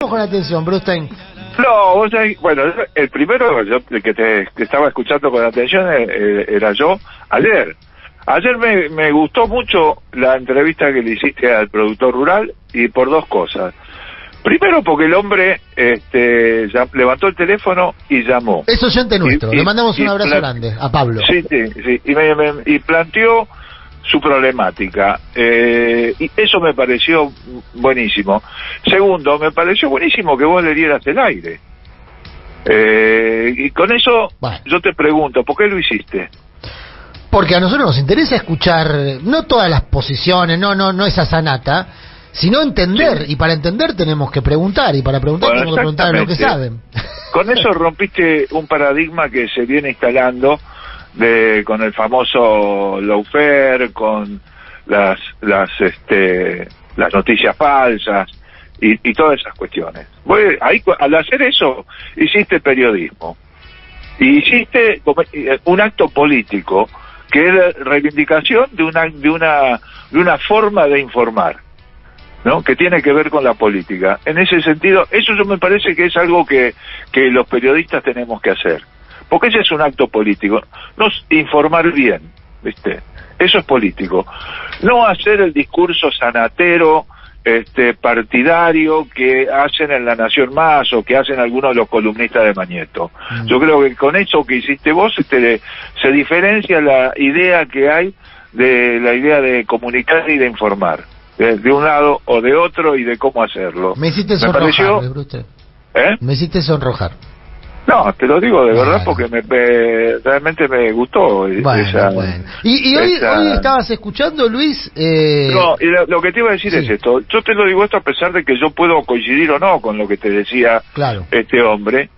escuchamos con atención, Brustein. No, vos sabés, bueno, el primero que estaba escuchando con atención era yo ayer. Ayer me gustó mucho la entrevista que le hiciste al productor rural, y por dos cosas. Primero porque el hombre levantó el teléfono y llamó. Es oyente nuestro, le mandamos un abrazo grande a Pablo. Sí, y planteó su problemática, y eso me pareció buenísimo. Segundo, me pareció buenísimo que vos le dieras el aire, y con eso, bueno, yo te pregunto, ¿por qué lo hiciste? Porque a nosotros nos interesa escuchar, no todas las posiciones, no esa sanata, sino entender, sí. Y para entender tenemos que preguntar, y para preguntar tenemos que preguntar lo que saben. Con eso rompiste un paradigma que se viene instalando con el famoso lawfare, con las noticias falsas y todas esas cuestiones. Ahí, al hacer eso, hiciste periodismo, y hiciste un acto político que es la reivindicación de una forma de informar, ¿no? Que tiene que ver con la política. En ese sentido, eso yo me parece que es algo que los periodistas tenemos que hacer, porque ese es un acto político. No informar bien, ¿viste? Eso es político. No hacer el discurso sanatero, partidario que hacen en La Nación Más o que hacen algunos de los columnistas de Mañeto. Yo creo que con eso que hiciste vos se diferencia la idea que hay de la idea de comunicar y de informar, de un lado o de otro, y de cómo hacerlo. Me hiciste sonrojar, Me hiciste sonrojar. No, te lo digo de verdad, porque realmente me gustó. Bueno. Y hoy estabas escuchando, Luis. No, y lo que te iba a decir es esto. Yo te lo digo esto a pesar de que yo puedo coincidir o no con lo que te decía este hombre.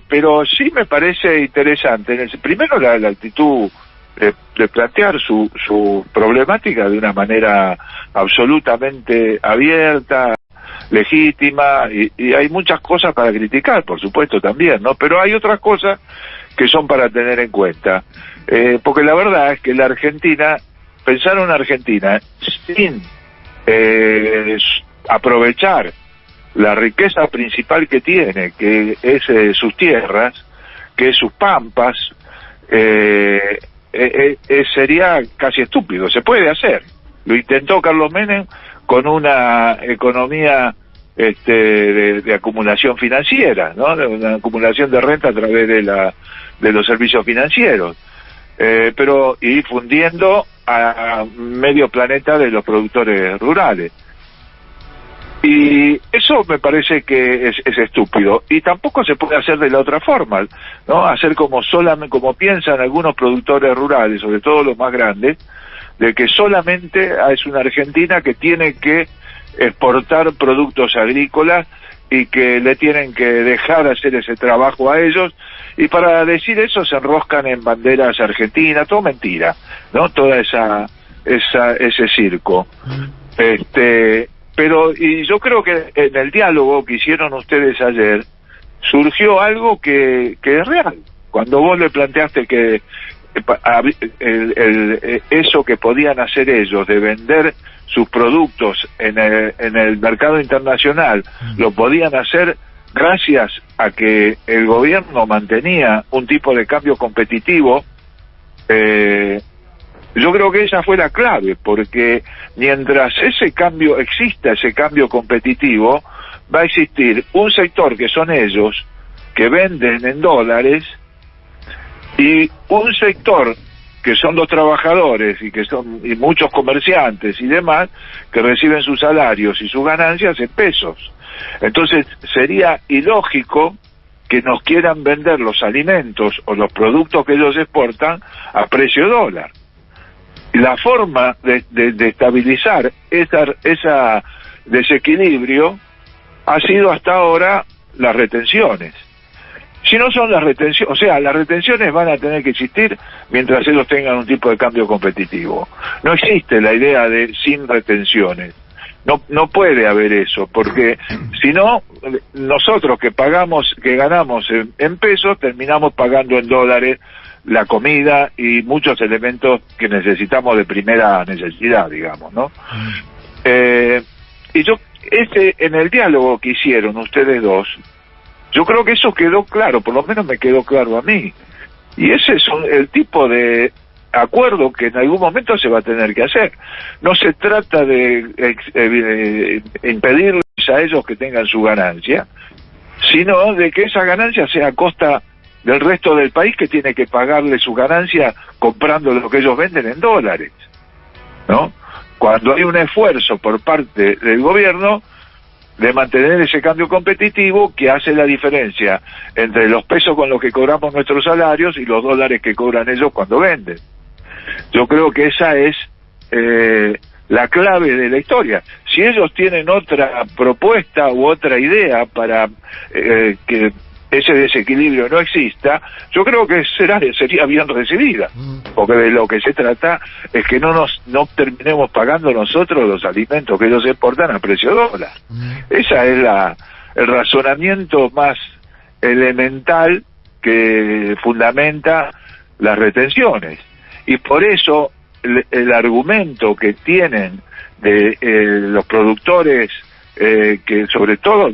Pero sí me parece interesante. Primero la actitud de plantear su problemática de una manera absolutamente abierta, legítima, y hay muchas cosas para criticar, por supuesto, también, ¿no? Pero hay otras cosas que son para tener en cuenta, porque la verdad es que la Argentina, pensar en una Argentina sin aprovechar la riqueza principal que tiene, que es sus tierras, que es sus pampas, sería casi estúpido. Se puede hacer, lo intentó Carlos Menem con una economía de acumulación financiera, ¿no? De una acumulación de renta a través de los servicios financieros, pero y fundiendo a medio planeta de los productores rurales. Y eso me parece que es estúpido, y tampoco se puede hacer de la otra forma, ¿no? Hacer como piensan algunos productores rurales, sobre todo los más grandes, de que solamente es una Argentina que tiene que exportar productos agrícolas y que le tienen que dejar hacer ese trabajo a ellos, y para decir eso se enroscan en banderas argentinas, todo mentira, ¿no? Toda ese circo. Pero y yo creo que en el diálogo que hicieron ustedes ayer surgió algo que es real. Cuando vos le planteaste que eso que podían hacer ellos de vender sus productos en el mercado internacional, lo podían hacer gracias a que el gobierno mantenía un tipo de cambio competitivo. Yo creo que esa fue la clave, porque mientras exista ese cambio competitivo, va a existir un sector que son ellos, que venden en dólares, y un sector que son los trabajadores y muchos comerciantes y demás, que reciben sus salarios y sus ganancias en pesos. Entonces sería ilógico que nos quieran vender los alimentos o los productos que ellos exportan a precio dólar. La forma de estabilizar esa desequilibrio ha sido hasta ahora las retenciones. Si no son las retenciones, o sea, las retenciones van a tener que existir mientras ellos tengan un tipo de cambio competitivo. No existe la idea de sin retenciones. No puede haber eso, porque si no, nosotros que ganamos en pesos, terminamos pagando en dólares la comida y muchos elementos que necesitamos de primera necesidad, digamos, ¿no? Y yo en el diálogo que hicieron ustedes dos, yo creo que eso quedó claro, por lo menos me quedó claro a mí. Y ese es el tipo de acuerdo que en algún momento se va a tener que hacer. No se trata de impedirles a ellos que tengan su ganancia, sino de que esa ganancia sea a costa del resto del país, que tiene que pagarle su ganancia comprando lo que ellos venden en dólares, ¿no? Cuando hay un esfuerzo por parte del gobierno de mantener ese cambio competitivo que hace la diferencia entre los pesos con los que cobramos nuestros salarios y los dólares que cobran ellos cuando venden. Yo creo que esa es la clave de la historia. Si ellos tienen otra propuesta u otra idea para que ese desequilibrio no exista, yo creo que sería bien recibida, porque de lo que se trata es que no terminemos pagando nosotros los alimentos que ellos exportan a precio dólar. Esa es el razonamiento más elemental que fundamenta las retenciones, y por eso el argumento que tienen de los productores que sobre todo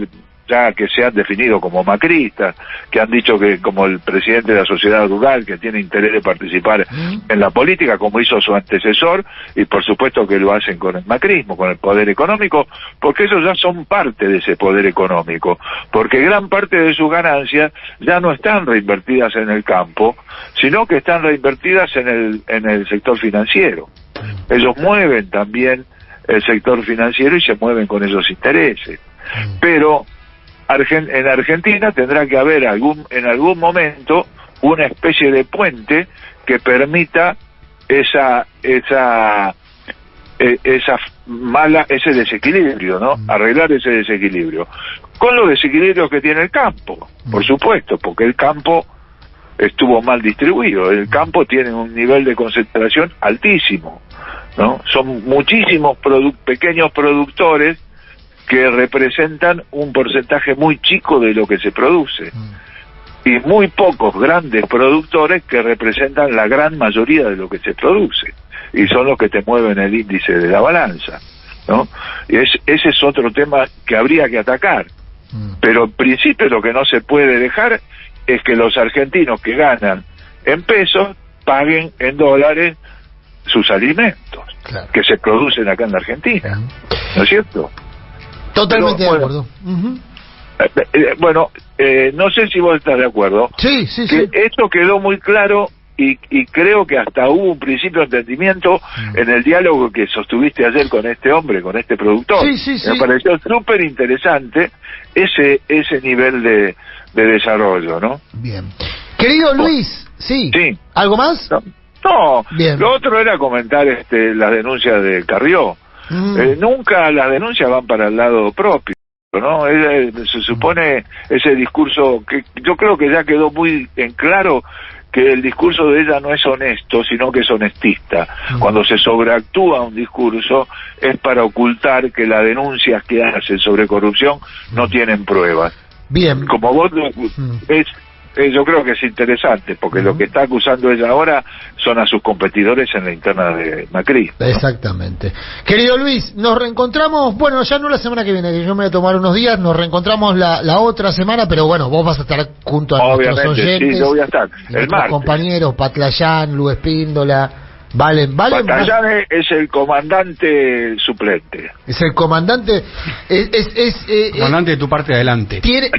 ya que se han definido como macristas, que han dicho que, como el presidente de la sociedad rural, que tiene interés de participar en la política, como hizo su antecesor, y por supuesto que lo hacen con el macrismo, con el poder económico, porque ellos ya son parte de ese poder económico, porque gran parte de sus ganancias ya no están reinvertidas en el campo, sino que están reinvertidas en el sector financiero. Ellos mueven también el sector financiero y se mueven con esos intereses. Pero en Argentina tendrá que haber en algún momento una especie de puente que permita ese desequilibrio, ¿no? Arreglar ese desequilibrio con los desequilibrios que tiene el campo, por supuesto, porque el campo estuvo mal distribuido. El campo tiene un nivel de concentración altísimo, ¿no? Son muchísimos pequeños productores que representan un porcentaje muy chico de lo que se produce, y muy pocos grandes productores que representan la gran mayoría de lo que se produce, y son los que te mueven el índice de la balanza, ¿no? Y ese es otro tema que habría que atacar, pero en principio lo que no se puede dejar es que los argentinos que ganan en pesos paguen en dólares sus alimentos, claro, que se producen acá en la Argentina, ¿no es cierto? Totalmente de acuerdo. Bueno, no sé si vos estás de acuerdo. Sí. Esto quedó muy claro, y creo que hasta hubo un principio de entendimiento en el diálogo que sostuviste ayer con este hombre, con este productor. Sí. Me pareció súper interesante ese nivel de desarrollo, ¿no? Bien. Querido Luis, sí. ¿Algo más? No. Bien. Lo otro era comentar las denuncias de Carrió. Nunca las denuncias van para el lado propio, ¿no? Se supone ese discurso que yo creo que ya quedó muy en claro, que el discurso de ella no es honesto, sino que es honestista. Cuando se sobreactúa un discurso es para ocultar que las denuncias que hacen sobre corrupción no tienen pruebas. Bien. Como vos yo creo que es interesante, porque lo que está acusando ella ahora son a sus competidores en la interna de Macri. Exactamente. Querido Luis, nos reencontramos, bueno, ya no la semana que viene, que yo me voy a tomar unos días, nos reencontramos la otra semana, pero bueno, vos vas a estar junto a nuestros oyentes. Sí, yo voy a estar el martes. Compañeros, Patlayán, Lu Espíndola, Valen. Patlayán es el comandante suplente. Es el comandante, comandante de tu parte adelante. Tiene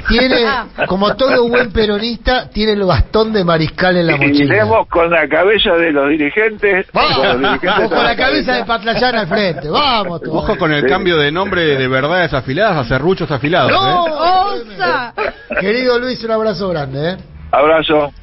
como todo buen peronista, tiene el bastón de mariscal en la mochila. Iremos con la cabeza de los dirigentes. Con la cabeza de Patlayán al frente. Vamos. Ojo con el cambio de nombre de verdades afiladas a serruchos afilados. ¡No! ¡Osa! Querido Luis, un abrazo grande. Abrazo.